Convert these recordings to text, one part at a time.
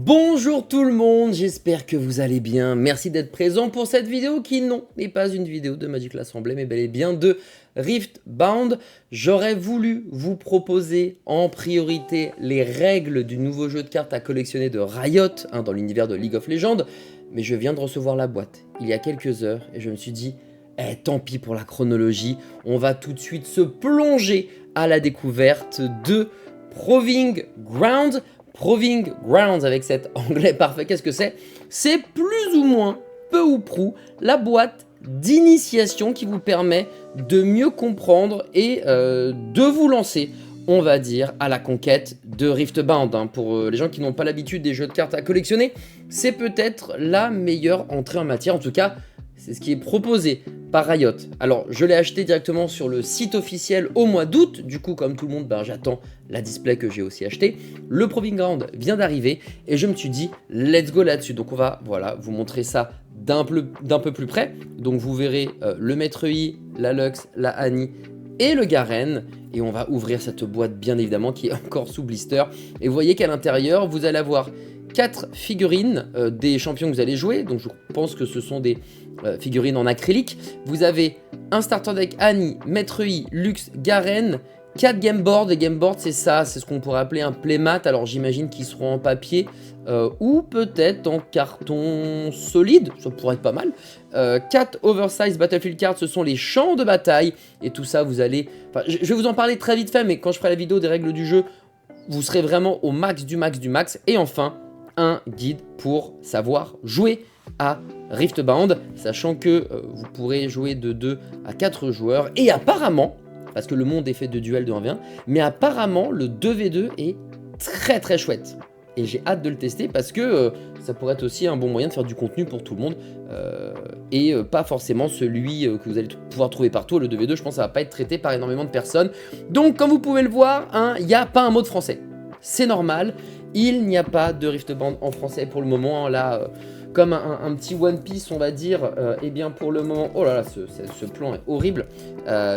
Bonjour tout le monde, j'espère que vous allez bien. Merci d'être présent pour cette vidéo qui n'est pas une vidéo de Magic l'Assemblée, mais bel et bien de Riftbound. J'aurais voulu vous proposer en priorité les règles du nouveau jeu de cartes à collectionner de Riot dans l'univers de League of Legends, mais je viens de recevoir la boîte il y a quelques heures et je me suis dit, tant pis pour la chronologie, on va tout de suite se plonger à la découverte de Proving Grounds. Proving Grounds avec cet anglais parfait, qu'est-ce que c'est? C'est plus ou moins, peu ou prou, la boîte d'initiation qui vous permet de mieux comprendre et de vous lancer, on va dire, à la conquête de Riftbound. Pour les gens qui n'ont pas l'habitude des jeux de cartes à collectionner, c'est peut-être la meilleure entrée en matière, en tout cas, c'est ce qui est proposé par Riot. Alors, je l'ai acheté directement sur le site officiel au mois d'août. Du coup, comme tout le monde, j'attends la display que j'ai aussi acheté. Le Proving Ground vient d'arriver et je me suis dit, let's go là-dessus. Donc, on va vous montrer ça d'un peu plus près. Donc, vous verrez le Maître Yi, la Lux, la Annie et le Garen. Et on va ouvrir cette boîte, bien évidemment, qui est encore sous blister. Et vous voyez qu'à l'intérieur, vous allez avoir 4 figurines des champions que vous allez jouer. Donc, je pense que ce sont des figurines en acrylique. Vous avez un starter deck Annie, Maître Yi, Lux, Garen, 4 game boards. Les game boards, c'est ça, c'est ce qu'on pourrait appeler un playmat. Alors j'imagine qu'ils seront en papier ou peut-être en carton solide, ça pourrait être pas mal. 4 oversize battlefield cards, ce sont les champs de bataille. Et tout ça, vous allez... je vais vous en parler très vite fait, mais quand je ferai la vidéo des règles du jeu, vous serez vraiment au max du max du max. Et enfin, un guide pour savoir jouer à Riftbound, sachant que vous pourrez jouer de 2 à 4 joueurs, et apparemment, parce que le monde est fait de duels de 1v1, mais apparemment le 2v2 est très très chouette, et j'ai hâte de le tester parce que ça pourrait être aussi un bon moyen de faire du contenu pour tout le monde, et pas forcément celui que vous allez pouvoir trouver partout. Le 2v2, je pense que ça va pas être traité par énormément de personnes, donc comme vous pouvez le voir, il n'y a pas un mot de français, c'est normal, il n'y a pas de Riftbound en français pour le moment, là... comme un petit One Piece, on va dire, et bien pour le moment, oh là là, ce plan est horrible,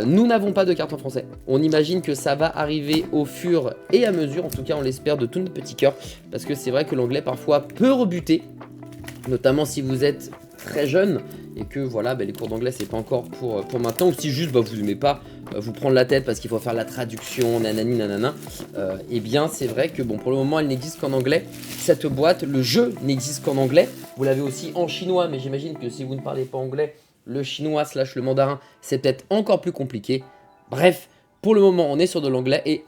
nous n'avons pas de carte en français. On imagine que ça va arriver au fur et à mesure, en tout cas on l'espère de tout notre petit cœur, parce que c'est vrai que l'anglais parfois peut rebuter, notamment si vous êtes très jeune, et que voilà, les cours d'anglais c'est pas encore pour maintenant, ou si juste vous n'aimez pas vous prendre la tête parce qu'il faut faire la traduction, nanani nanana, et bien c'est vrai que bon, pour le moment elle n'existe qu'en anglais, cette boîte, le jeu n'existe qu'en anglais, vous l'avez aussi en chinois, mais j'imagine que si vous ne parlez pas anglais, le chinois / le mandarin, c'est peut-être encore plus compliqué. Bref, pour le moment on est sur de l'anglais et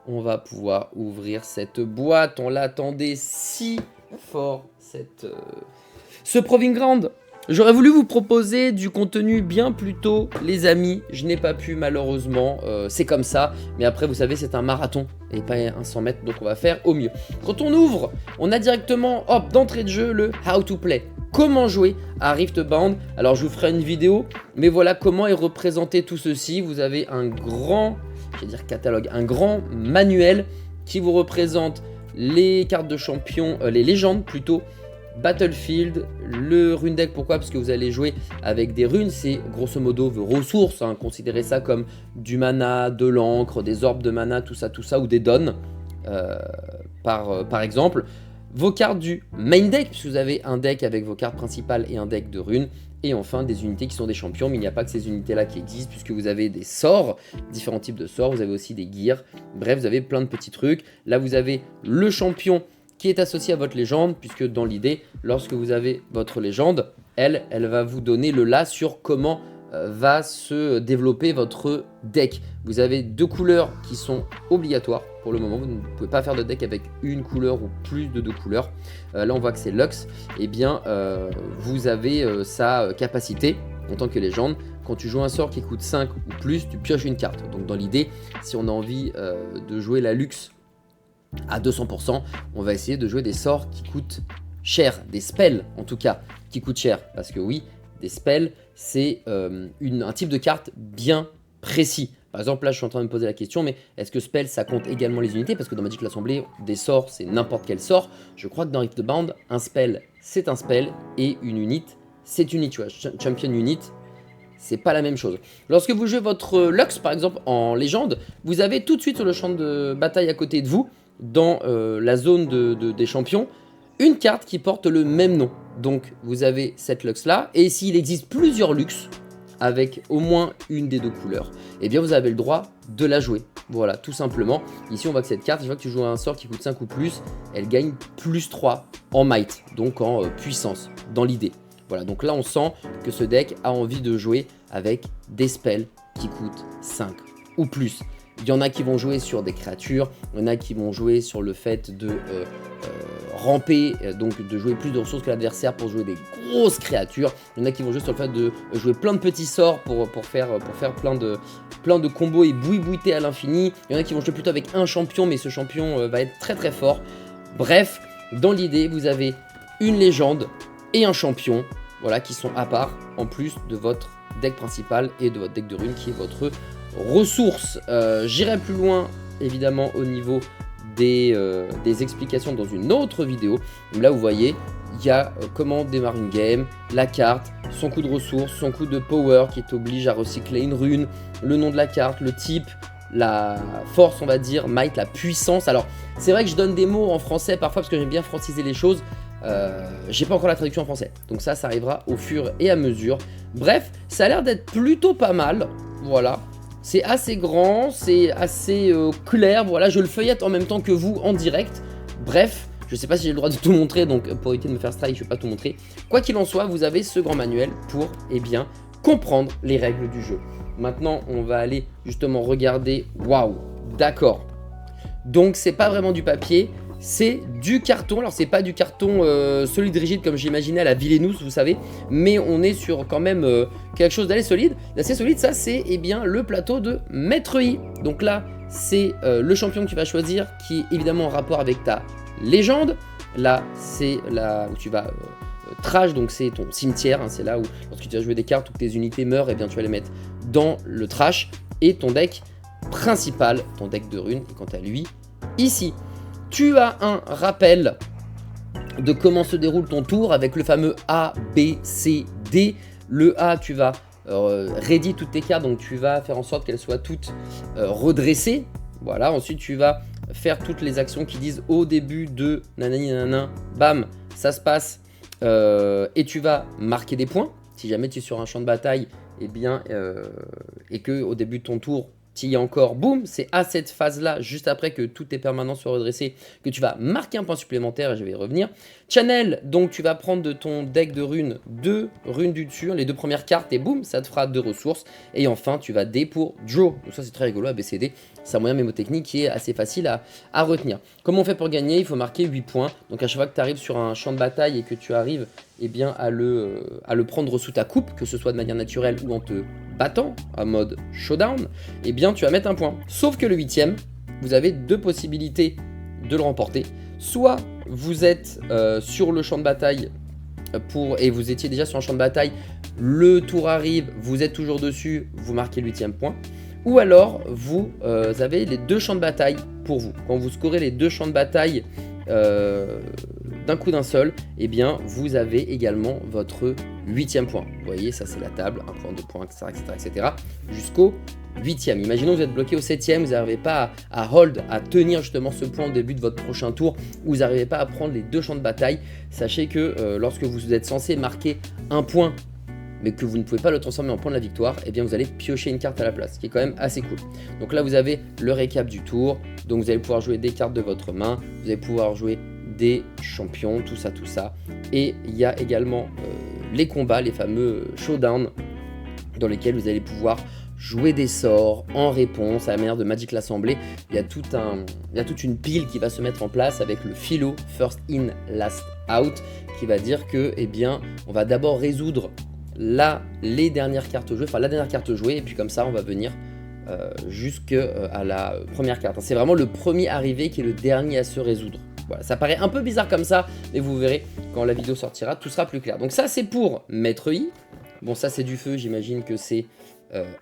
on va pouvoir ouvrir cette boîte, on l'attendait si fort, ce Proving Ground. J'aurais voulu vous proposer du contenu bien plus tôt, les amis. Je n'ai pas pu, malheureusement. C'est comme ça. Mais après, vous savez, c'est un marathon et pas un 100 mètres. Donc, on va faire au mieux. Quand on ouvre, on a directement, hop, d'entrée de jeu, le How to Play. Comment jouer à Riftbound. Alors, je vous ferai une vidéo. Mais voilà comment est représenté tout ceci. Vous avez un grand, catalogue, un grand manuel qui vous représente les cartes de champion, les légendes plutôt, Battlefield, le rune deck. Pourquoi? Parce que vous allez jouer avec des runes, c'est grosso modo vos ressources, considérez ça comme du mana, de l'encre, des orbes de mana, tout ça, ou des dons, par exemple. Vos cartes du main deck, puisque vous avez un deck avec vos cartes principales et un deck de runes. Et enfin des unités qui sont des champions, mais il n'y a pas que ces unités là qui existent, puisque vous avez des sorts, différents types de sorts, vous avez aussi des gears, bref vous avez plein de petits trucs. Là vous avez le champion qui est associé à votre légende, puisque dans l'idée, lorsque vous avez votre légende, elle va vous donner le là sur comment va se développer votre deck. Vous avez 2 couleurs qui sont obligatoires pour le moment, vous ne pouvez pas faire de deck avec une couleur ou plus de 2 couleurs. Là on voit que c'est Lux, et bien vous avez sa capacité en tant que légende. Quand tu joues un sort qui coûte 5 ou plus, tu pioches une carte. Donc dans l'idée, si on a envie de jouer la Lux à 200%, on va essayer de jouer des sorts qui coûtent cher, des spells en tout cas, qui coûtent cher, parce que oui, des spells, c'est un type de carte bien précis. Par exemple, là, je suis en train de me poser la question, mais est-ce que spell, ça compte également les unités? Parce que dans Magic l'Assemblée, des sorts, c'est n'importe quel sort. Je crois que dans Riftbound, un spell, c'est un spell, et une unit, c'est une unit. Tu vois, Champion Unit, c'est pas la même chose. Lorsque vous jouez votre Lux, par exemple, en légende, vous avez tout de suite sur le champ de bataille à côté de vous dans la zone des champions une carte qui porte le même nom. Donc vous avez cette luxe là, et s'il existe plusieurs luxes avec au moins une des deux couleurs, eh bien vous avez le droit de la jouer. Voilà, tout simplement. Ici on voit que cette carte, je vois que tu joues un sort qui coûte 5 ou plus, elle gagne plus 3 en might, donc en puissance, dans l'idée. Voilà, donc là on sent que ce deck a envie de jouer avec des spells qui coûtent 5 ou plus. Il y en a qui vont jouer sur des créatures, il y en a qui vont jouer sur le fait de ramper, donc de jouer plus de ressources que l'adversaire pour jouer des grosses créatures. Il y en a qui vont jouer sur le fait de jouer plein de petits sorts pour faire plein de combos et bouiter à l'infini. Il y en a qui vont jouer plutôt avec un champion, mais ce champion va être très très fort. Bref, dans l'idée, vous avez une légende et un champion, voilà, qui sont à part, en plus de votre deck principal et de votre deck de runes qui est votre ressources. J'irai plus loin évidemment au niveau des explications dans une autre vidéo. Là vous voyez, il y a comment démarrer une game, la carte, son coût de ressources, son coût de power qui t'oblige à recycler une rune, le nom de la carte, le type, la force on va dire, might, la puissance. Alors c'est vrai que je donne des mots en français parfois parce que j'aime bien franciser les choses. J'ai pas encore la traduction en français, donc ça arrivera au fur et à mesure. Bref, ça a l'air d'être plutôt pas mal, voilà. C'est assez grand, c'est assez clair, voilà, je le feuillette en même temps que vous en direct. Bref, je sais pas si j'ai le droit de tout montrer, donc pour éviter de me faire strike, je vais pas tout montrer. Quoi qu'il en soit, vous avez ce grand manuel pour, eh bien, comprendre les règles du jeu. Maintenant, on va aller justement regarder, waouh, d'accord. Donc c'est pas vraiment du papier, c'est du carton. Alors c'est pas du carton solide rigide comme j'imaginais à la Villainous, vous savez, mais on est sur quand même quelque chose d'assez solide. L'assez solide, ça c'est eh bien le plateau de Maître Yi. Donc là c'est le champion que tu vas choisir qui est évidemment en rapport avec ta légende. Là c'est là où tu vas trash, donc c'est ton cimetière, hein, c'est là où lorsque tu vas jouer des cartes ou que tes unités meurent, eh bien tu vas les mettre dans le trash. Et ton deck principal, ton deck de runes, est quant à lui ici. Tu as un rappel de comment se déroule ton tour avec le fameux A, B, C, D. Le A, tu vas ready toutes tes cartes, donc tu vas faire en sorte qu'elles soient toutes redressées. Voilà, ensuite tu vas faire toutes les actions qui disent au début de nanani nanana, bam, ça se passe. Et tu vas marquer des points. Si jamais tu es sur un champ de bataille, eh bien, et que au début de ton tour, tu y es encore, boum, c'est à cette phase-là, juste après que toutes tes permanences soient redressées, que tu vas marquer un point supplémentaire, et je vais y revenir. Channel, donc tu vas prendre de ton deck de runes 2 runes du dessus, les deux premières cartes, et boum, ça te fera 2 ressources. Et enfin, tu vas D pour Draw. Donc ça, c'est très rigolo, ABCD. C'est un moyen mémotechnique qui est assez facile à retenir. Comment on fait pour gagner? Il faut marquer 8 points. Donc à chaque fois que tu arrives sur un champ de bataille et que tu arrives eh bien, à le prendre sous ta coupe, que ce soit de manière naturelle ou en te battant, en mode showdown, eh bien tu vas mettre un point. Sauf que le 8ème, vous avez deux possibilités de le remporter. Soit vous êtes sur le champ de bataille et vous étiez déjà sur un champ de bataille, le tour arrive, vous êtes toujours dessus, vous marquez le 8ème point. Ou alors vous avez les deux champs de bataille pour vous. Quand vous scorez les deux champs de bataille d'un coup d'un seul, eh bien vous avez également votre 8ème point. Vous voyez, ça c'est la table, 1 point, 2 points, etc. Jusqu'au 8ème. Imaginons que vous êtes bloqué au 7ème, vous n'arrivez pas à hold, à tenir justement ce point au début de votre prochain tour, ou vous n'arrivez pas à prendre les deux champs de bataille. Sachez que lorsque vous êtes censé marquer un point, mais que vous ne pouvez pas le transformer en point de la victoire, eh bien vous allez piocher une carte à la place, ce qui est quand même assez cool. Donc là vous avez le récap du tour, donc vous allez pouvoir jouer des cartes de votre main, vous allez pouvoir jouer des champions, tout ça. Et il y a également les combats, les fameux showdowns, dans lesquels vous allez pouvoir jouer des sorts en réponse à la manière de Magic l'Assemblée. Il y a toute une pile qui va se mettre en place avec le philo first in, last out, qui va dire que, eh bien, on va d'abord résoudre les dernières cartes jouées, enfin la dernière carte jouée, et puis comme ça on va venir jusqu'à la première carte. C'est vraiment le premier arrivé qui est le dernier à se résoudre. Voilà, ça paraît un peu bizarre comme ça, mais vous verrez quand la vidéo sortira, tout sera plus clair. Donc ça c'est pour Maître Yi. Bon, ça c'est du feu, j'imagine que c'est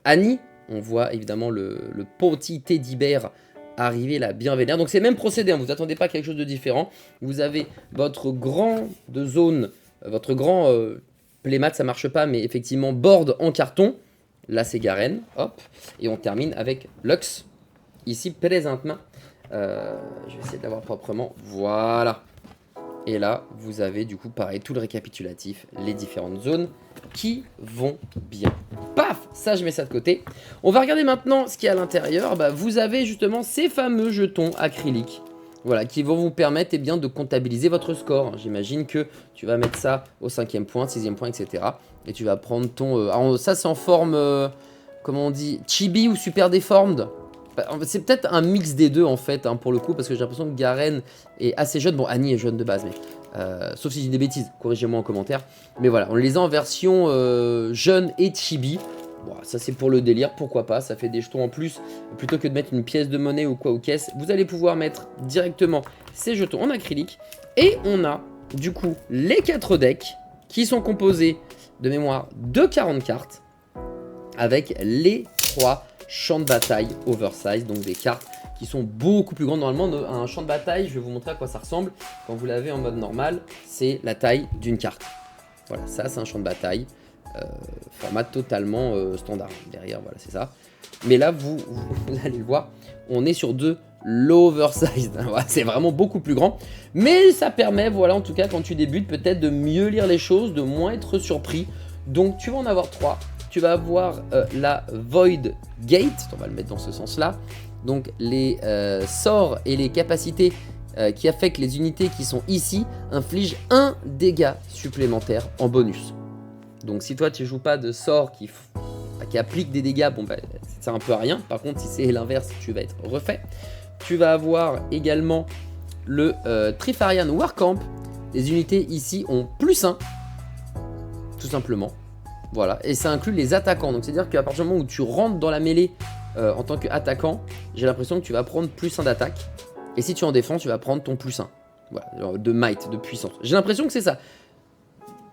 Annie. On voit évidemment le petit teddy bear arriver là, bien vénère. Donc c'est le même procédé, hein, vous attendez pas quelque chose de différent. Vous avez votre grand de zone, votre grand playmat, ça marche pas, mais effectivement board en carton. Là c'est Garen, hop. Et on termine avec Lux, ici présentement, Je vais essayer de l'avoir proprement. Voilà. Et là, vous avez du coup, pareil, tout le récapitulatif, les différentes zones qui vont bien. Paf! Ça, je mets ça de côté. On va regarder maintenant ce qu'il y a à l'intérieur. Bah, vous avez justement ces fameux jetons acryliques. Voilà, qui vont vous permettre bien, de comptabiliser votre score. J'imagine que tu vas mettre ça au 5e point, 6e point, etc. Et tu vas prendre ton... ça, c'est en forme... comment on dit? Chibi ou super déformed. C'est peut-être un mix des deux en fait, hein, pour le coup, parce que j'ai l'impression que Garen est assez jeune. Bon, Annie est jeune de base, mais sauf si j'ai des bêtises, corrigez-moi en commentaire. Mais voilà, on les a en version jeune et chibi. Bon, ça c'est pour le délire, pourquoi pas, ça fait des jetons en plus. Plutôt que de mettre une pièce de monnaie ou quoi aux caisses, vous allez pouvoir mettre directement ces jetons en acrylique. Et on a du coup les 4 decks qui sont composés de mémoire de 40 cartes avec les 3 champs de bataille oversize, donc des cartes qui sont beaucoup plus grandes. Normalement, un champ de bataille, je vais vous montrer à quoi ça ressemble. Quand vous l'avez en mode normal, c'est la taille d'une carte. Voilà, ça c'est un champ de bataille, format totalement standard. Derrière, voilà, c'est ça. Mais là, vous allez le voir, on est sur de l'oversize. Voilà, c'est vraiment beaucoup plus grand. Mais ça permet, voilà, en tout cas, quand tu débutes, peut-être de mieux lire les choses, de moins être surpris. Donc, tu vas en avoir 3. Tu vas avoir la Void Gate, on va le mettre dans ce sens-là. Donc les sorts et les capacités qui affectent les unités qui sont ici infligent un dégât supplémentaire en bonus. Donc si toi tu joues pas de sorts qui appliquent des dégâts, bon bah ça sert un peu à rien. Par contre si c'est l'inverse, tu vas être refait. Tu vas avoir également le Trifarian Warcamp. Les unités ici ont +1, tout simplement. Voilà, et ça inclut les attaquants. Donc c'est-à-dire qu'à partir du moment où tu rentres dans la mêlée en tant qu'attaquant, j'ai l'impression que tu vas prendre +1 d'attaque. Et si tu es en défense, tu vas prendre ton +1. Voilà, de might, de puissance. J'ai l'impression que c'est ça.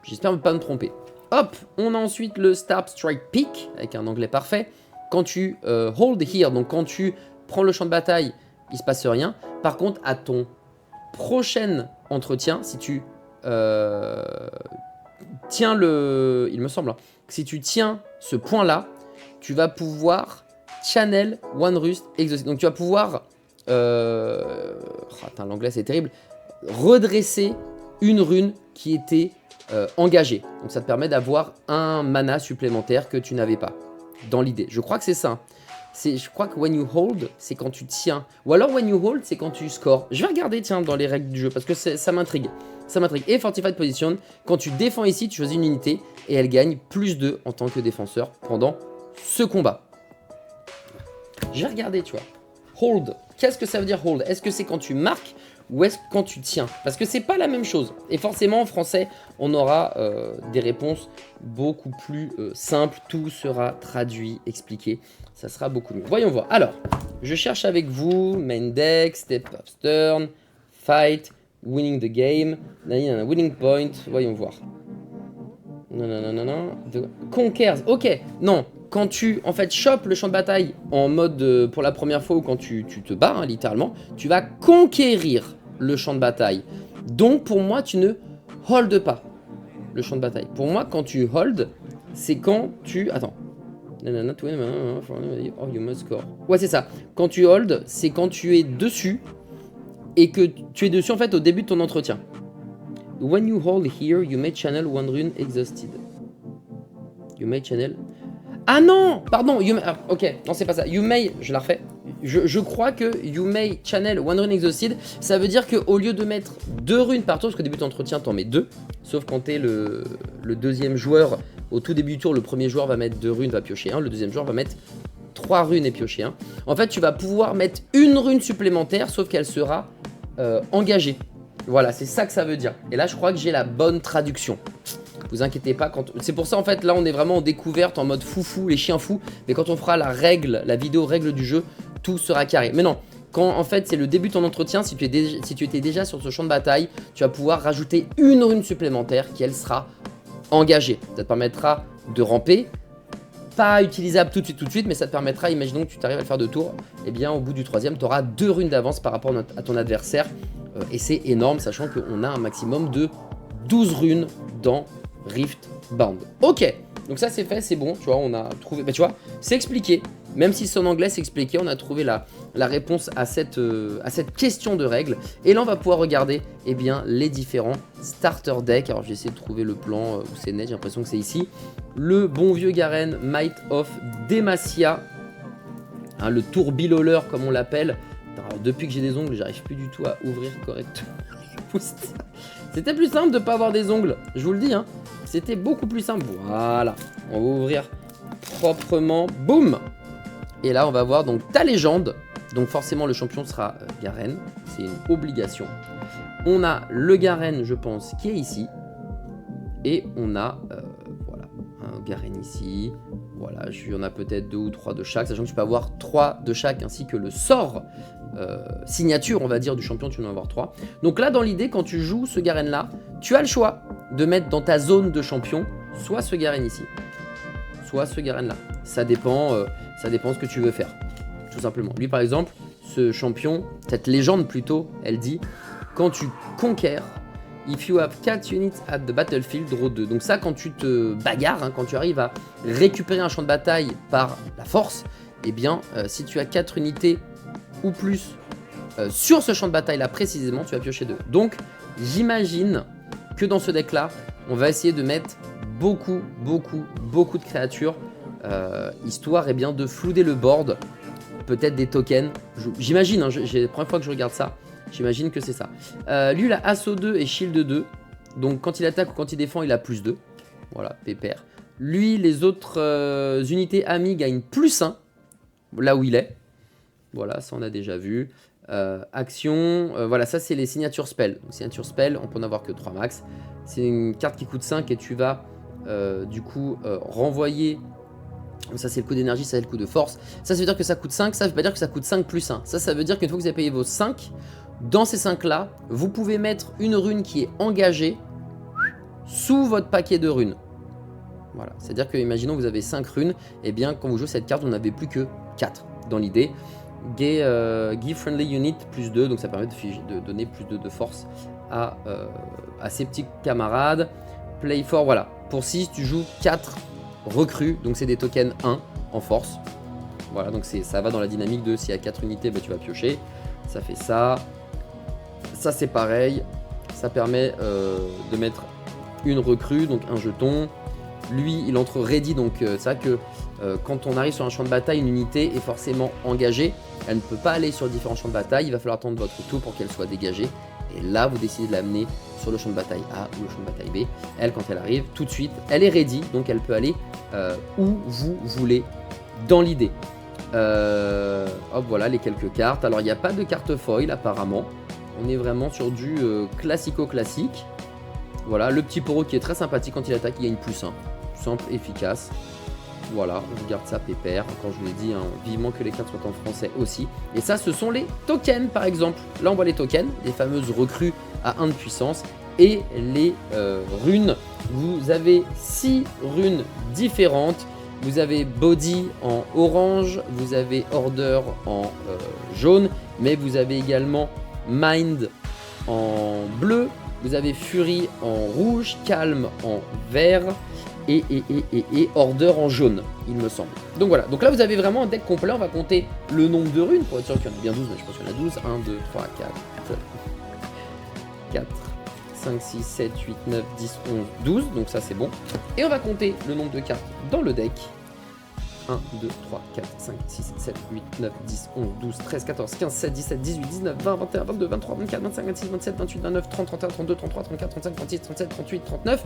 J'espère ne pas me tromper. Hop, on a ensuite le Star Strike Peak, avec un anglais parfait. Quand tu hold here, donc quand tu prends le champ de bataille, il se passe rien. Par contre, à ton prochain entretien, si tu... tiens le... Il me semble, hein, que si tu tiens ce point-là, tu vas pouvoir channel One Rust Exhausted. Donc tu vas pouvoir... l'anglais c'est terrible. Redresser une rune qui était engagée. Donc ça te permet d'avoir un mana supplémentaire que tu n'avais pas dans l'idée. Je crois que c'est ça. Je crois que when you hold, c'est quand tu tiens. Ou alors when you hold, c'est quand tu scores. Je vais regarder, tiens, dans les règles du jeu, parce que ça m'intrigue. Ça m'intrigue. Et Fortified Position, quand tu défends ici, tu choisis une unité et elle gagne +2 en tant que défenseur pendant ce combat. Je vais regarder, tu vois. Hold. Qu'est-ce que ça veut dire hold? Est-ce que c'est quand tu marques ou est-ce que quand tu tiens? Parce que c'est pas la même chose. Et forcément, en français, on aura des réponses beaucoup plus simples. Tout sera traduit, expliqué. Ça sera beaucoup mieux. Voyons voir. Alors, je cherche avec vous main deck, step of turn, fight, winning the game, winning point. Voyons voir. Non. Conquers. Ok. Non. Quand tu, en fait, chopes le champ de bataille en mode pour la première fois ou quand tu te bats, hein, littéralement, tu vas conquérir le champ de bataille. Donc, pour moi, tu ne hold pas le champ de bataille. Pour moi, quand tu hold, c'est quand tu... Attends. Oh, you must score. Ouais, c'est ça. Quand tu hold, c'est quand tu es dessus et que tu es dessus, en fait, au début de ton entretien. When you hold here, you may channel one rune exhausted. You may channel... Ah non, pardon, ok, non c'est pas ça, you may, je la refais, je crois que you may channel one rune exhausted, ça veut dire qu'au lieu de mettre 2 runes par tour, parce qu'au début de l'entretien t'en mets 2, sauf quand t'es le deuxième joueur, au tout début du tour, le premier joueur va mettre 2 runes, va piocher 1, le deuxième joueur va mettre 3 runes et piocher 1. En fait tu vas pouvoir mettre une rune supplémentaire, sauf qu'elle sera engagée. Voilà, c'est ça que ça veut dire, et là je crois que j'ai la bonne traduction. Vous inquiétez pas, c'est pour ça en fait là on est vraiment en découverte en mode foufou, les chiens fous. Mais quand on fera la vidéo règle du jeu, tout sera carré. Mais non, quand en fait c'est le début de ton entretien, si tu étais déjà sur ce champ de bataille, tu vas pouvoir rajouter une rune supplémentaire qui elle sera engagée. Ça te permettra de ramper, pas utilisable tout de suite, mais ça te permettra, imaginons que tu t'arrives à le faire 2 tours, et bien au bout du 3e, tu auras 2 runes d'avance par rapport à ton adversaire. Et c'est énorme, sachant qu'on a un maximum de 12 runes dans Rift Bound. Ok, donc ça c'est fait, c'est bon, tu vois, on a trouvé, bah tu vois, c'est expliqué. Même si c'est en anglais, c'est expliqué, on a trouvé la réponse à cette question de règles. Et là, on va pouvoir regarder eh bien, les différents starter decks. Alors, j'ai essayé de trouver le plan où c'est net, j'ai l'impression que c'est ici. Le bon vieux Garen, Might of Demacia, hein, le Tourbiloleur comme on l'appelle. Depuis que j'ai des ongles, j'arrive plus du tout à ouvrir correctement. C'était plus simple de ne pas avoir des ongles, je vous le dis, hein. C'était beaucoup plus simple. Voilà, on va ouvrir proprement. Boum. Et là, on va voir donc ta légende. Donc forcément, le champion sera Garen. C'est une obligation. On a le Garen, je pense, qui est ici. Et on a, voilà, un Garen ici. Voilà, il y en a peut-être 2 ou 3 de chaque, sachant que tu peux avoir 3 de chaque, ainsi que le sort signature, on va dire, du champion, tu peux en avoir 3. Donc là, dans l'idée, quand tu joues ce Garen-là, tu as le choix de mettre dans ta zone de champion, soit ce Garen ici, soit ce Garen-là. Ça dépend ce que tu veux faire, tout simplement. Lui, par exemple, ce champion, cette légende plutôt, elle dit, quand tu conquères, if you have 4 units at the battlefield, draw 2. Donc ça, quand tu te bagarres, hein, quand tu arrives à récupérer un champ de bataille par la force, eh bien, si tu as 4 unités ou plus sur ce champ de bataille là précisément, tu vas piocher 2. Donc, j'imagine que dans ce deck là, on va essayer de mettre beaucoup de créatures, histoire eh bien, de flouder le board, peut-être des tokens. J'imagine, hein, c'est la première fois que je regarde ça. J'imagine que c'est ça. Lui, il a Assaut 2 et Shield 2. Donc, quand il attaque ou quand il défend, il a plus 2. Voilà, pépère. Lui, les autres unités amies gagnent plus 1. Là où il est. Voilà, ça, on a déjà vu. Action. Voilà, ça, c'est les signatures spell. Donc, signature spell, on peut en avoir que 3 max. C'est une carte qui coûte 5 et tu vas, du coup, renvoyer... Ça, c'est le coût d'énergie, ça, c'est le coût de force. Ça veut dire que ça coûte 5. Ça veut pas dire que ça coûte 5 plus 1. Ça veut dire qu'une fois que vous avez payé vos 5... Dans ces 5 là, vous pouvez mettre une rune qui est engagée sous votre paquet de runes. Voilà, c'est-à-dire que, imaginons que vous avez 5 runes, et bien quand vous jouez cette carte, vous n'avez plus que 4 dans l'idée. Give friendly unit plus 2, donc ça permet de donner plus de force à ses petits camarades. Play for, voilà, pour 6, tu joues 4 recrues, donc c'est des tokens 1 en force. Voilà, donc ça va dans la dynamique de s'il y a 4 unités, bah, tu vas piocher. Ça fait ça. Ça c'est pareil, ça permet de mettre une recrue, donc un jeton. Lui il entre ready, donc c'est vrai que quand on arrive sur un champ de bataille, une unité est forcément engagée. Elle ne peut pas aller sur différents champs de bataille, il va falloir attendre votre tour pour qu'elle soit dégagée. Et là vous décidez de l'amener sur le champ de bataille A ou le champ de bataille B. Elle, quand elle arrive, tout de suite, elle est ready, donc elle peut aller où vous voulez dans l'idée. Hop, voilà les quelques cartes. Alors il n'y a pas de carte foil apparemment. On est vraiment sur du classico-classique. Voilà, le petit poro qui est très sympathique quand il attaque, il gagne plus 1. Simple, efficace. Voilà, on regarde ça pépère. Encore je vous l'ai dit, hein, vivement que les cartes soient en français aussi. Et ça, ce sont les tokens par exemple. Là on voit les tokens, les fameuses recrues à 1 de puissance. Et les runes. Vous avez 6 runes différentes. Vous avez Body en orange, vous avez Order en jaune, mais vous avez également Mind en bleu, vous avez Fury en rouge, Calme en vert et Order en jaune, il me semble. Donc voilà, donc là vous avez vraiment un deck complet, on va compter le nombre de runes pour être sûr qu'il y en a bien 12, mais je pense qu'il y en a 12. 1, 2, 3, 4, 5, 6, 7, 8, 9, 10, 11, 12, donc ça c'est bon. Et on va compter le nombre de cartes dans le deck. 1, 2, 3, 4, 5, 6, 7, 8, 9, 10, 11, 12, 13, 14, 15, 16, 17, 18, 19, 20, 21, 22, 23, 24, 25, 26, 27, 28, 29, 30, 31, 32, 33, 34, 35, 36, 37, 38, 39,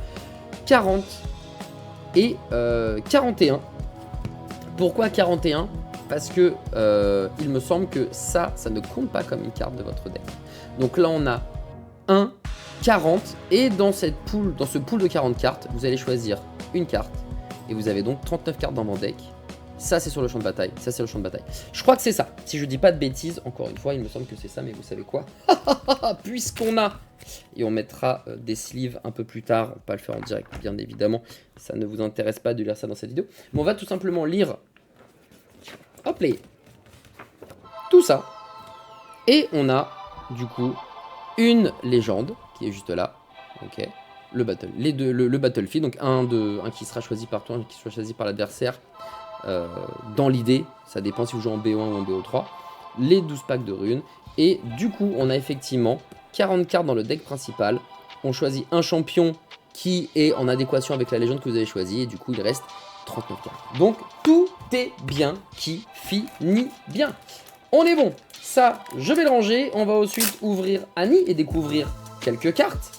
40 et 41. Pourquoi 41? Parce que il me semble que ça ne compte pas comme une carte de votre deck. Donc là on a 1, 40 et dans ce pool de 40 cartes, vous allez choisir une carte et vous avez donc 39 cartes dans mon deck. Ça c'est sur le champ de bataille, ça c'est le champ de bataille. Je crois que c'est ça, si je dis pas de bêtises, encore une fois il me semble que c'est ça, mais vous savez quoi? Puisqu'on a, et on mettra des sleeves un peu plus tard, on va pas le faire en direct bien évidemment, ça ne vous intéresse pas de lire ça dans cette vidéo, mais on va tout simplement lire, hop là, tout ça, et on a du coup une légende qui est juste là, ok, le battlefield, donc un qui sera choisi par toi, un qui sera choisi par l'adversaire. dans l'idée, ça dépend si vous jouez en BO1 ou en BO3, les 12 packs de runes. Et du coup, on a effectivement 40 cartes dans le deck principal. On choisit un champion qui est en adéquation avec la légende que vous avez choisie. Et du coup, il reste 39 cartes. Donc, tout est bien qui finit bien. On est bon. Ça, je vais le ranger. On va ensuite ouvrir Annie et découvrir quelques cartes.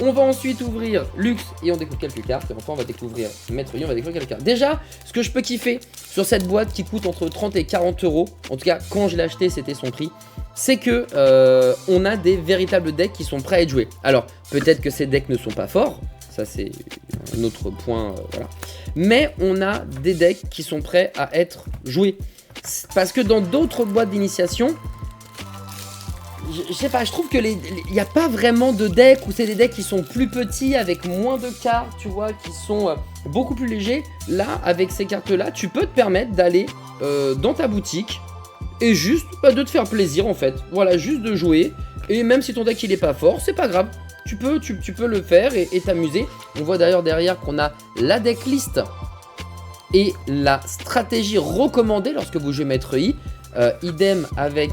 On va ensuite ouvrir Lux et on découvre quelques cartes. Et enfin, on va découvrir Maître Yi, on va découvrir quelques cartes. Déjà, ce que je peux kiffer sur cette boîte qui coûte entre 30 et 40 euros, en tout cas, quand je l'ai acheté, c'était son prix, c'est que on a des véritables decks qui sont prêts à être joués. Alors, peut-être que ces decks ne sont pas forts. Ça, c'est un autre point, voilà. Mais on a des decks qui sont prêts à être joués. Parce que dans d'autres boîtes d'initiation, je sais pas, je trouve que il n'y a pas vraiment de decks où c'est des decks qui sont plus petits avec moins de cartes, tu vois, qui sont beaucoup plus légers. Là, avec ces cartes-là, tu peux te permettre d'aller dans ta boutique et juste de te faire plaisir en fait. Voilà, juste de jouer. Et même si ton deck il est pas fort, c'est pas grave. Tu peux le faire et t'amuser. On voit d'ailleurs derrière qu'on a la decklist et la stratégie recommandée lorsque vous jouez Maître Yi. Idem avec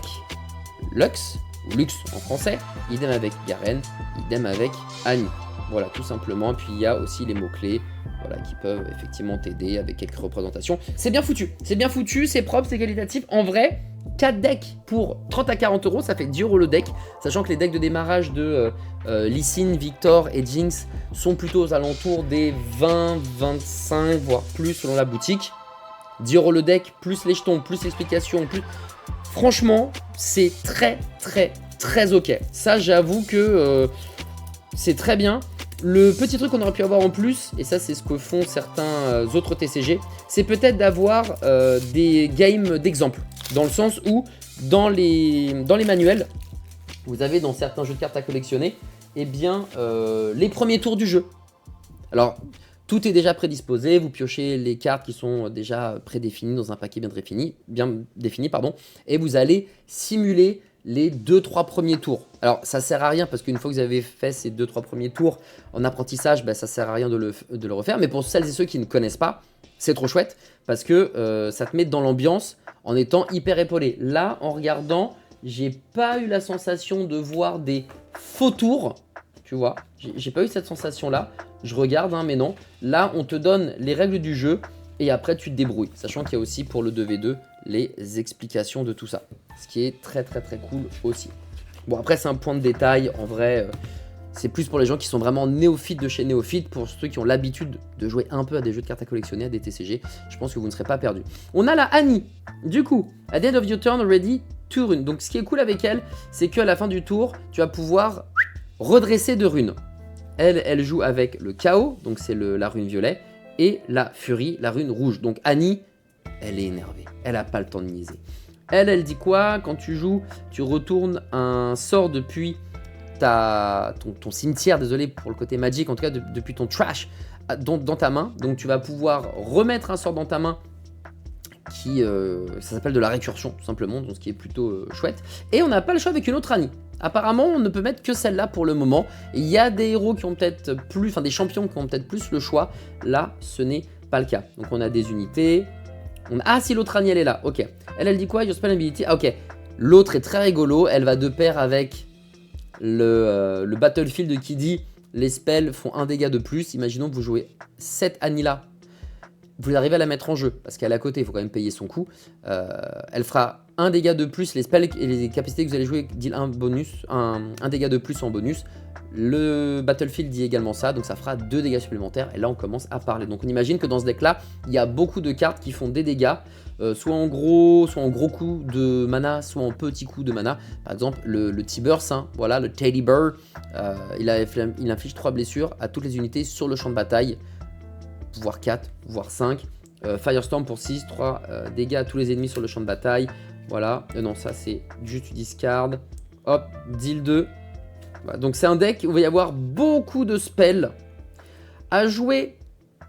Lux. Ou Lux en français, idem avec Garen, idem avec Annie. Voilà, tout simplement. Puis il y a aussi les mots-clés, voilà, qui peuvent effectivement t'aider avec quelques représentations. C'est bien foutu, c'est propre, c'est qualitatif. En vrai, 4 decks pour 30 à 40 euros, ça fait 10 euros le deck. Sachant que les decks de démarrage de Lee Sin, Victor et Jinx sont plutôt aux alentours des 20, 25, voire plus selon la boutique. 10 euros le deck, plus les jetons, plus l'explication, plus... Franchement, c'est très ok. Ça, j'avoue que c'est très bien. Le petit truc qu'on aurait pu avoir en plus, et ça c'est ce que font certains autres TCG, c'est peut-être d'avoir des games d'exemple. Dans le sens où, dans les manuels, vous avez dans certains jeux de cartes à collectionner, eh bien, les premiers tours du jeu. Alors... tout est déjà prédisposé, vous piochez les cartes qui sont déjà prédéfinies dans un paquet bien défini, pardon, et vous allez simuler les 2-3 premiers tours. Alors ça sert à rien parce qu'une fois que vous avez fait ces 2-3 premiers tours en apprentissage, ça sert à rien de le refaire, mais pour celles et ceux qui ne connaissent pas, c'est trop chouette parce que ça te met dans l'ambiance en étant hyper épaulé. Là, en regardant, j'ai pas eu la sensation de voir des faux tours. Tu vois, j'ai pas eu cette sensation-là. Je regarde, hein, mais non. Là, on te donne les règles du jeu et après, tu te débrouilles. Sachant qu'il y a aussi pour le 2v2 les explications de tout ça. Ce qui est très cool aussi. Bon, après, c'est un point de détail. En vrai, c'est plus pour les gens qui sont vraiment néophytes de chez néophytes. Pour ceux qui ont l'habitude de jouer un peu à des jeux de cartes à collectionner, à des TCG, je pense que vous ne serez pas perdus. On a la Annie. Du coup, at the end of your turn, ready to rune. Donc, ce qui est cool avec elle, c'est qu'à la fin du tour, tu vas pouvoir... redresser de runes. Elle joue avec le chaos, donc c'est la rune violet, et la furie, la rune rouge. Donc Annie, elle est énervée, elle n'a pas le temps de niaiser. Elle dit quoi? Quand tu joues, tu retournes un sort depuis ton cimetière, désolé pour le côté magique, en tout cas depuis ton trash dans ta main. Donc tu vas pouvoir remettre un sort dans ta main qui, ça s'appelle de la récursion tout simplement, donc ce qui est plutôt chouette. Et on n'a pas le choix avec une autre Annie. Apparemment, on ne peut mettre que celle-là pour le moment. Il y a des héros qui ont peut-être plus, enfin des champions qui ont peut-être plus le choix. Là, ce n'est pas le cas. Donc on a des unités. Ah, si l'autre Annie, elle est là. Ok. Elle dit quoi? Your spell ability. Ah, ok. L'autre est très rigolo. Elle va de pair avec le Battlefield qui dit les spells font 1 dégât de plus. Imaginons que vous jouez cette Annie là. Vous arrivez à la mettre en jeu, parce qu'elle est à côté, il faut quand même payer son coût. Elle fera 1 dégât de plus, les spells et les capacités que vous allez jouer deal un dégât de plus en bonus. Le Battlefield dit également ça, donc ça fera 2 dégâts supplémentaires, et là on commence à parler. Donc on imagine que dans ce deck là, il y a beaucoup de cartes qui font des dégâts, soit en gros coup de mana, soit en petit coup de mana. Par exemple, le T-Burst, hein, voilà, le Teddy Bear, il inflige 3 blessures à toutes les unités sur le champ de bataille. Voire 4, voire 5. Firestorm pour 6, 3 dégâts à tous les ennemis sur le champ de bataille. Voilà. Non, ça c'est juste discard. Hop, deal 2. Voilà. Donc c'est un deck où il va y avoir beaucoup de spells à jouer,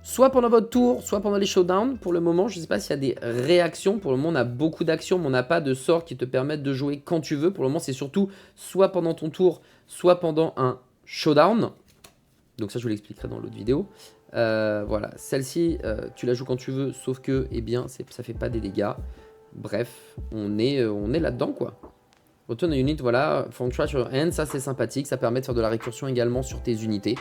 soit pendant votre tour, soit pendant les showdowns. Pour le moment, je ne sais pas s'il y a des réactions. Pour le moment, on a beaucoup d'actions, mais on n'a pas de sorts qui te permettent de jouer quand tu veux. Pour le moment, c'est surtout soit pendant ton tour, soit pendant un showdown. Donc ça, je vous l'expliquerai dans l'autre vidéo. Voilà, celle-ci, tu la joues quand tu veux, sauf que, eh bien, ça fait pas des dégâts. Bref, on est là-dedans, quoi. Return a unit, voilà, from trash your hand, ça c'est sympathique, ça permet de faire de la récursion également sur tes unités.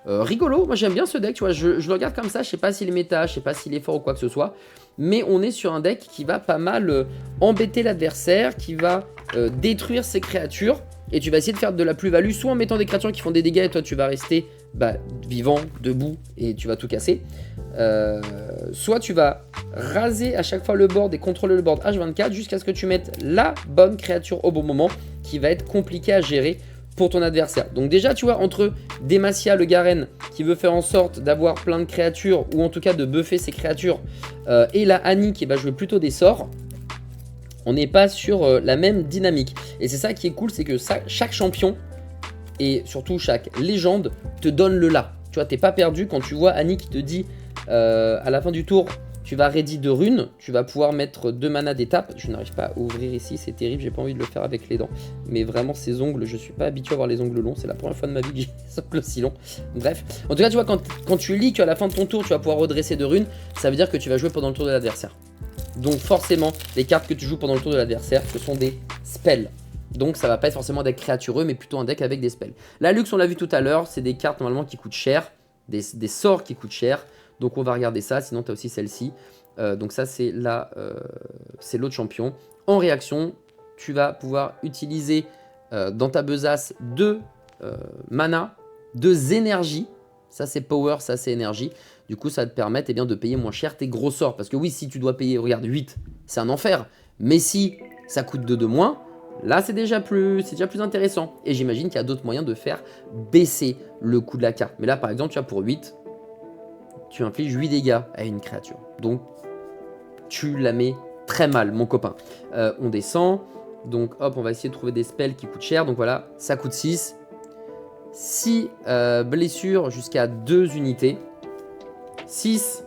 Rigolo, moi j'aime bien ce deck, tu vois, je le regarde comme ça, je sais pas s'il est méta, je sais pas s'il est fort ou quoi que ce soit, mais on est sur un deck qui va pas mal embêter l'adversaire, qui va détruire ses créatures, et tu vas essayer de faire de la plus-value, soit en mettant des créatures qui font des dégâts, et toi tu vas rester vivant, debout, et tu vas tout casser, soit tu vas raser à chaque fois le board et contrôler le board H24 jusqu'à ce que tu mettes la bonne créature au bon moment, qui va être compliqué à gérer pour ton adversaire. Donc déjà tu vois, entre Demacia le Garen qui veut faire en sorte d'avoir plein de créatures, ou en tout cas de buffer ses créatures, et la Annie qui va jouer plutôt des sorts, on n'est pas sur la même dynamique. Et c'est ça qui est cool, c'est que chaque champion, et surtout chaque légende, te donne le là. Tu vois, t'es pas perdu quand tu vois Annie qui te dit à la fin du tour, tu vas ready 2 runes, tu vas pouvoir mettre 2 mana d'étape. Je n'arrive pas à ouvrir ici, c'est terrible, j'ai pas envie de le faire avec les dents. Mais vraiment, ces ongles, je suis pas habitué à avoir les ongles longs, c'est la première fois de ma vie que j'ai des ongles aussi longs. Bref, en tout cas, tu vois, quand tu lis qu'à la fin de ton tour, tu vas pouvoir redresser 2 runes, ça veut dire que tu vas jouer pendant le tour de l'adversaire. Donc forcément, les cartes que tu joues pendant le tour de l'adversaire, ce sont des spells. Donc ça va pas être forcément un deck créatureux, mais plutôt un deck avec des spells. La luxe, on l'a vu tout à l'heure, c'est des cartes normalement qui coûtent cher, des sorts qui coûtent cher. Donc on va regarder ça, sinon tu as aussi celle-ci. Donc ça c'est l'autre champion. En réaction, tu vas pouvoir utiliser dans ta besace 2 mana, 2 énergies. Ça c'est power, ça c'est énergie. Du coup ça va te permettre eh bien, de payer moins cher tes gros sorts. Parce que oui, si tu dois payer, regarde, 8, c'est un enfer. Mais si ça coûte 2 de moins, là c'est déjà plus intéressant. Et j'imagine qu'il y a d'autres moyens de faire baisser le coût de la carte. Mais là par exemple, tu as pour 8, tu infliges 8 dégâts à une créature. Donc tu la mets très mal, mon copain. On descend. Donc hop, on va essayer de trouver des spells qui coûtent cher. Donc voilà, ça coûte 6. 6 blessures jusqu'à 2 unités. 6,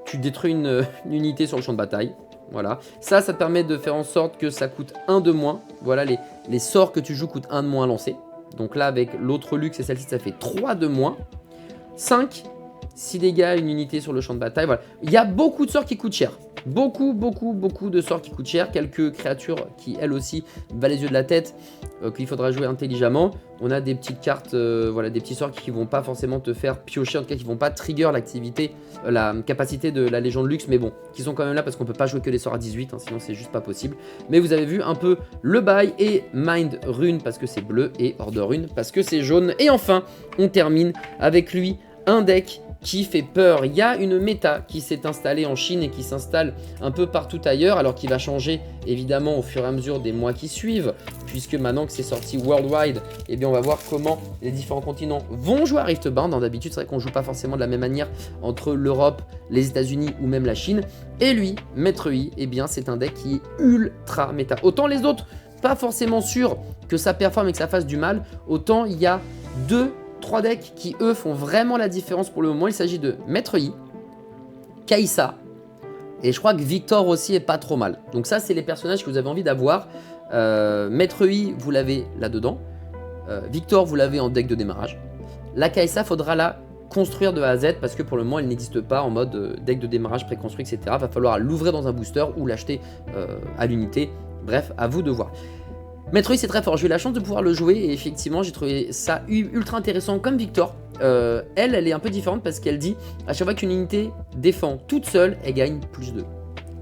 tu détruis une unité sur le champ de bataille. Voilà. Ça te permet de faire en sorte que ça coûte 1 de moins. Voilà, les sorts que tu joues coûtent 1 de moins à lancer. Donc là, avec l'autre luxe et celle-ci, ça fait 3 de moins. 5, 6 dégâts, une unité sur le champ de bataille. Voilà. Il y a beaucoup de sorts qui coûtent cher. Beaucoup de sorts qui coûtent cher. Quelques créatures qui, elles aussi, valent les yeux de la tête, qu'il faudra jouer intelligemment. On a des petites cartes, voilà, des petits sorts qui vont pas forcément te faire piocher, en tout cas qui vont pas trigger l'activité, la capacité de la légende luxe, mais bon, qui sont quand même là parce qu'on peut pas jouer que des sorts à 18, hein, sinon c'est juste pas possible. Mais vous avez vu un peu le bail, et Mind Rune parce que c'est bleu, et Order Rune parce que c'est jaune. Et enfin, on termine avec lui, un deck qui fait peur. Il y a une méta qui s'est installée en Chine et qui s'installe un peu partout ailleurs, alors qu'il va changer évidemment au fur et à mesure des mois qui suivent, puisque maintenant que c'est sorti worldwide, eh bien on va voir comment les différents continents vont jouer à Riftbound. D'habitude, c'est vrai qu'on joue pas forcément de la même manière entre l'Europe, les États-Unis ou même la Chine. Et lui, Maître Yi, eh bien c'est un deck qui est ultra méta. Autant les autres, pas forcément sûr que ça performe et que ça fasse du mal, autant il y a 3 decks qui, eux, font vraiment la différence pour le moment. Il s'agit de Maître Yi, Kai'Sa, et je crois que Victor aussi est pas trop mal. Donc ça, c'est les personnages que vous avez envie d'avoir. Maître Yi, vous l'avez là-dedans. Victor, vous l'avez en deck de démarrage. La Kai'Sa, faudra la construire de A à Z, parce que pour le moment, elle n'existe pas en mode deck de démarrage préconstruit, etc. Va falloir l'ouvrir dans un booster ou l'acheter à l'unité. Bref, à vous de voir. Maître Yi, c'est très fort, j'ai eu la chance de pouvoir le jouer et effectivement j'ai trouvé ça ultra intéressant comme Victor. Elle est un peu différente parce qu'elle dit à chaque fois qu'une unité défend toute seule, elle gagne plus 2.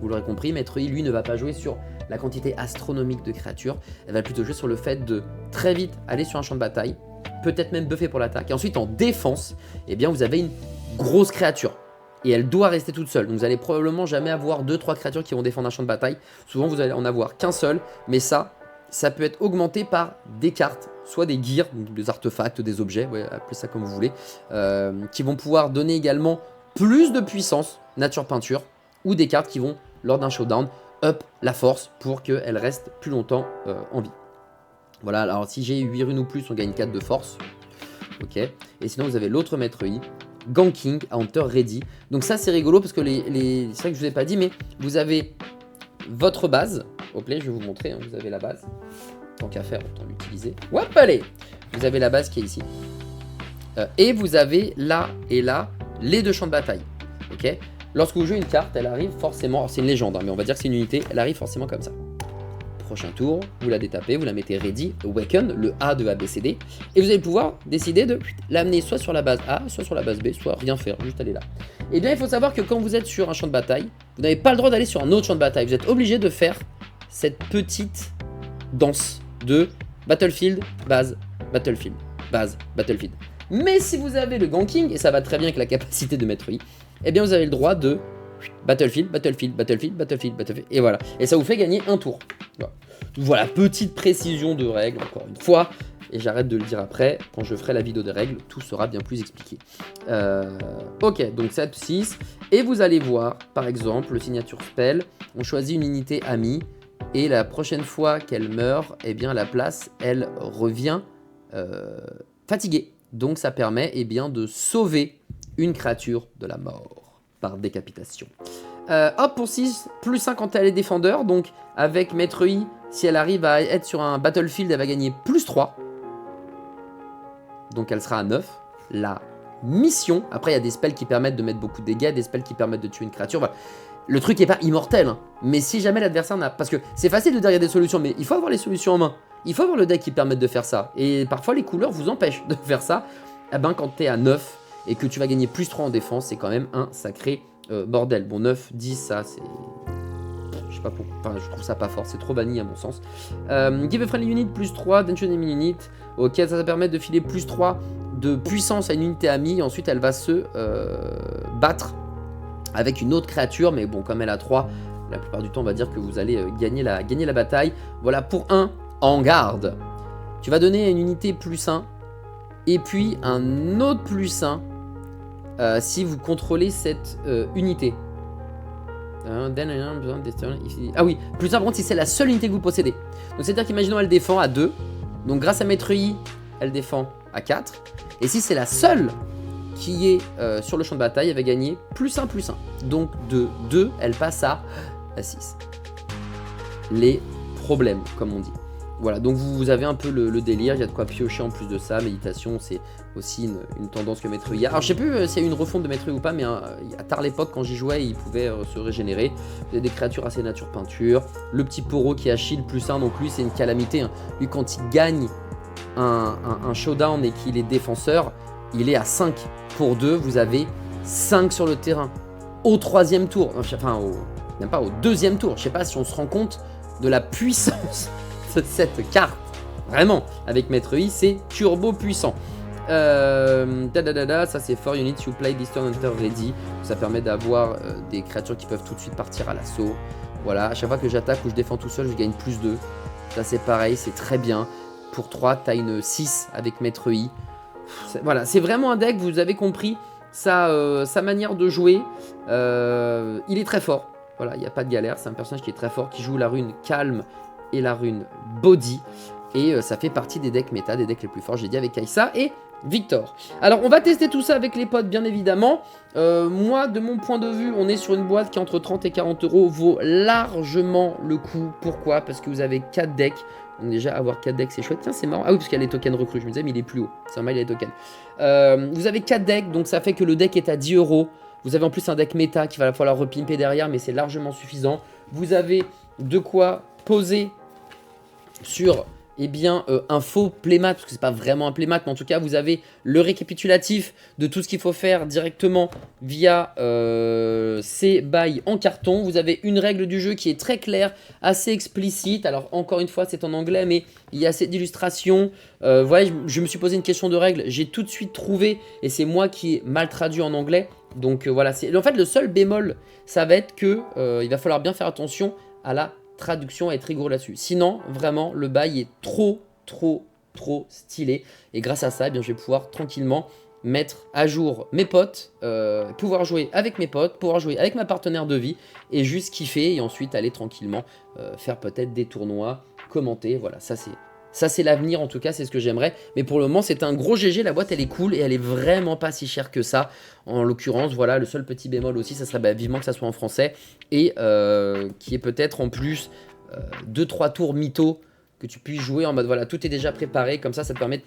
Vous l'aurez compris, Maître Yi, lui, ne va pas jouer sur la quantité astronomique de créatures, elle va plutôt jouer sur le fait de très vite aller sur un champ de bataille, peut-être même buffer pour l'attaque, et ensuite en défense, eh bien vous avez une grosse créature. Et elle doit rester toute seule, donc vous allez probablement jamais avoir 2-3 créatures qui vont défendre un champ de bataille, souvent vous allez en avoir qu'un seul, mais ça peut être augmenté par des cartes, soit des gears, des artefacts, des objets, ouais, appelez ça comme vous voulez, qui vont pouvoir donner également plus de puissance, nature peinture, ou des cartes qui vont, lors d'un showdown, up la force pour qu'elle reste plus longtemps en vie. Voilà, alors si j'ai 8 runes ou plus, on gagne 4 de force. Ok, et sinon vous avez l'autre Maître Yi, Ganking, Hunter Ready. Donc ça c'est rigolo parce que c'est vrai que je vous ai pas dit, mais vous avez votre base. Hop là, je vais vous montrer, hein, vous avez la base. Tant qu'à faire, autant l'utiliser. Hop, allez. Vous avez la base qui est ici. Et vous avez là et là les 2 champs de bataille. Ok. Lorsque vous jouez une carte, elle arrive forcément, c'est une légende, hein, mais on va dire que c'est une unité, elle arrive forcément comme ça. Prochain tour, vous la détapez, vous la mettez ready, awaken, le A de ABCD, et vous allez pouvoir décider de l'amener soit sur la base A, soit sur la base B, soit rien faire, juste aller là. Et bien il faut savoir que quand vous êtes sur un champ de bataille, vous n'avez pas le droit d'aller sur un autre champ de bataille, vous êtes obligé de faire cette petite danse de battlefield, base, battlefield, base, battlefield. Mais si vous avez le ganking, et ça va très bien avec la capacité de Maître Yi, eh bien vous avez le droit de battlefield, battlefield, battlefield, battlefield, battlefield, et voilà. Et ça vous fait gagner un tour. Voilà, petite précision de règles, encore une fois, et j'arrête de le dire après, quand je ferai la vidéo des règles, tout sera bien plus expliqué. Ok, donc 7, 6, et vous allez voir, par exemple, le signature spell, on choisit une unité amie, et la prochaine fois qu'elle meurt, eh bien la place, elle revient fatiguée. Donc ça permet eh bien, de sauver une créature de la mort par décapitation. Hop, pour 6, plus 5 quand elle est défendeur. Donc avec Maître Yi, si elle arrive à être sur un battlefield, elle va gagner plus 3. Donc elle sera à 9. La mission, après il y a des spells qui permettent de mettre beaucoup de dégâts, des spells qui permettent de tuer une créature. Voilà. Le truc n'est pas immortel, hein. Mais si jamais l'adversaire n'a... Parce que c'est facile de dire il y a des solutions, mais il faut avoir les solutions en main. Il faut avoir le deck qui permette de faire ça. Et parfois les couleurs vous empêchent de faire ça. Eh ben quand tu es à 9 et que tu vas gagner plus 3 en défense, c'est quand même un sacré bordel. Bon, 9, 10, ça c'est... Je sais pas pourquoi, enfin, je trouve ça pas fort, c'est trop vanille à mon sens. Give a friendly unit plus 3, Tension enemy unit. Ok, ça va permettre de filer plus 3 de puissance à une unité amie. Ensuite elle va se battre avec une autre créature, mais bon, comme elle a 3, la plupart du temps on va dire que vous allez gagner la bataille. Voilà pour 1 en garde. Tu vas donner une unité plus 1 et puis un autre plus 1 si vous contrôlez cette unité. Ah oui, plus 1 par contre si c'est la seule unité que vous possédez. Donc c'est à dire qu'imaginons elle défend à 2. Donc grâce à Maître Yi, elle défend à 4. Et si c'est la seule qui est sur le champ de bataille, elle va gagner plus 1, plus 1. Donc de 2, elle passe à 6. Les problèmes, comme on dit. Voilà, donc vous avez un peu le délire, il y a de quoi piocher en plus de ça. Méditation, c'est aussi une tendance que Maître Yi a. Alors je sais plus s'il y a eu une refonte de Maître Yi ou pas, mais à tard l'époque, quand j'y jouais, il pouvait se régénérer. Vous avez des créatures assez nature peinture. Le petit Poro qui a shield plus 1, donc lui c'est une calamité, hein. Lui quand il gagne un showdown et qu'il est défenseur, il est à 5 pour 2, vous avez 5 sur le terrain. Au 3e tour, enfin même pas au 2e tour, je sais pas si on se rend compte de la puissance de cette carte. Vraiment, avec Maître Yi, c'est turbo puissant. Ça c'est for unit you play this turn hunter ready. Ça permet d'avoir des créatures qui peuvent tout de suite partir à l'assaut. Voilà, à chaque fois que j'attaque ou je défends tout seul, je gagne plus 2. Ça c'est pareil, c'est très bien. Pour 3, t'as une 6 avec Maître Yi. Voilà, c'est vraiment un deck, vous avez compris sa manière de jouer. Il est très fort. Voilà, il n'y a pas de galère. C'est un personnage qui est très fort, qui joue la rune calme et la rune body. Et ça fait partie des decks méta, des decks les plus forts, j'ai dit, avec Kai'Sa et Victor. Alors, on va tester tout ça avec les potes, bien évidemment. Moi, de mon point de vue, on est sur une boîte qui, entre 30 et 40 euros, vaut largement le coup. Pourquoi? Parce que vous avez 4 decks. Donc déjà, avoir 4 decks, c'est chouette. Tiens, c'est marrant. Ah oui, parce qu'il y a les tokens recrues. Je me disais, mais il est plus haut. C'est normal, il y a les tokens. Vous avez 4 decks, donc ça fait que le deck est à 10 euros. Vous avez en plus un deck méta qui va falloir repimper derrière, mais c'est largement suffisant. Vous avez de quoi poser sur un faux playmat, parce que c'est pas vraiment un playmat, mais en tout cas vous avez le récapitulatif de tout ce qu'il faut faire directement via ces bails en carton. Vous avez une règle du jeu qui est très claire, assez explicite. Alors encore une fois c'est en anglais, mais il y a assez d'illustrations. Voilà, je me suis posé une question de règles, j'ai tout de suite trouvé, et c'est moi qui ai mal traduit en anglais. Donc voilà, en fait le seul bémol, ça va être que il va falloir bien faire attention à la traduction, à être rigoureux là-dessus. Sinon, vraiment, le bail est trop stylé. Et grâce à ça, eh bien, je vais pouvoir tranquillement mettre à jour mes potes, pouvoir jouer avec mes potes, pouvoir jouer avec ma partenaire de vie, et juste kiffer, et ensuite aller tranquillement faire peut-être des tournois, commenter. Voilà, ça c'est l'avenir, en tout cas, c'est ce que j'aimerais. Mais pour le moment, c'est un gros GG. La boîte, elle est cool et elle est vraiment pas si chère que ça. En l'occurrence, voilà, le seul petit bémol aussi, ça serait vivement que ça soit en français. Et qui est peut-être en plus 2-3 tours mytho que tu puisses jouer en mode, voilà, tout est déjà préparé. Comme ça te permet de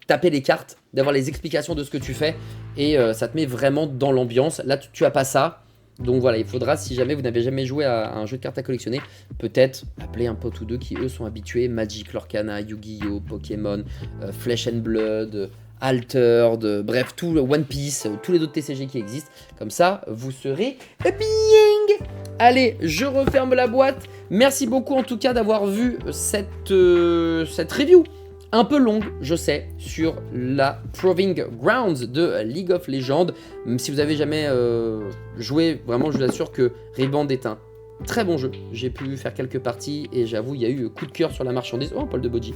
taper les cartes, d'avoir les explications de ce que tu fais, et ça te met vraiment dans l'ambiance. Là, tu as pas ça. Donc voilà, il faudra, si jamais vous n'avez jamais joué à un jeu de cartes à collectionner, peut-être appeler un pote ou deux qui, eux, sont habitués. Magic, Lorcana, Yu-Gi-Oh!, Pokémon, Flesh and Blood, Altered, bref, tout One Piece, tous les autres TCG qui existent. Comme ça, vous serez bien. Allez, je referme la boîte. Merci beaucoup en tout cas d'avoir vu cette review. Un peu longue, je sais, sur la Proving Grounds de League of Legends. Même si vous avez jamais joué, vraiment, je vous assure que Rift est un très bon jeu. J'ai pu faire quelques parties et j'avoue, il y a eu coup de cœur sur la marchandise. Oh, Paul de Bodji.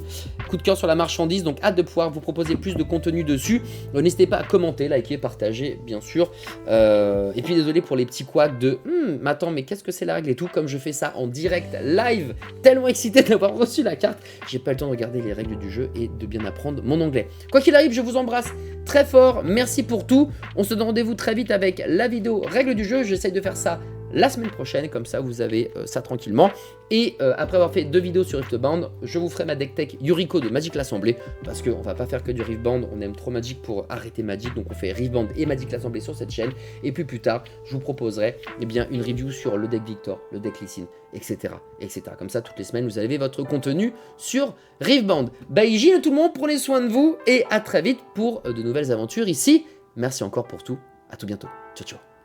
Coup de cœur sur la marchandise, donc hâte de pouvoir vous proposer plus de contenu dessus. N'hésitez pas à commenter, liker, partager, bien sûr. Et puis désolé pour les petits couacs de mais attends, mais qu'est-ce que c'est la règle et tout. Comme je fais ça en direct, live, tellement excité d'avoir reçu la carte, j'ai pas le temps de regarder les règles du jeu et de bien apprendre mon anglais. Quoi qu'il arrive, je vous embrasse très fort. Merci pour tout. On se donne rendez-vous très vite avec la vidéo règles du jeu. J'essaye de faire ça la semaine prochaine, comme ça vous avez ça tranquillement. Et après avoir fait 2 vidéos sur Riftbound, je vous ferai ma deck tech Yuriko de Magic l'Assemblée, parce qu'on va pas faire que du Riftbound, on aime trop Magic pour arrêter Magic, donc on fait Riftbound et Magic l'Assemblée sur cette chaîne. Et puis plus tard, je vous proposerai bien une review sur le deck Victor, le deck Lee Sin, etc., etc. Comme ça, toutes les semaines, vous avez votre contenu sur Riftbound. Bye Gilles tout le monde, prenez soin de vous, et à très vite pour de nouvelles aventures ici. Merci encore pour tout, à tout bientôt. Ciao, ciao.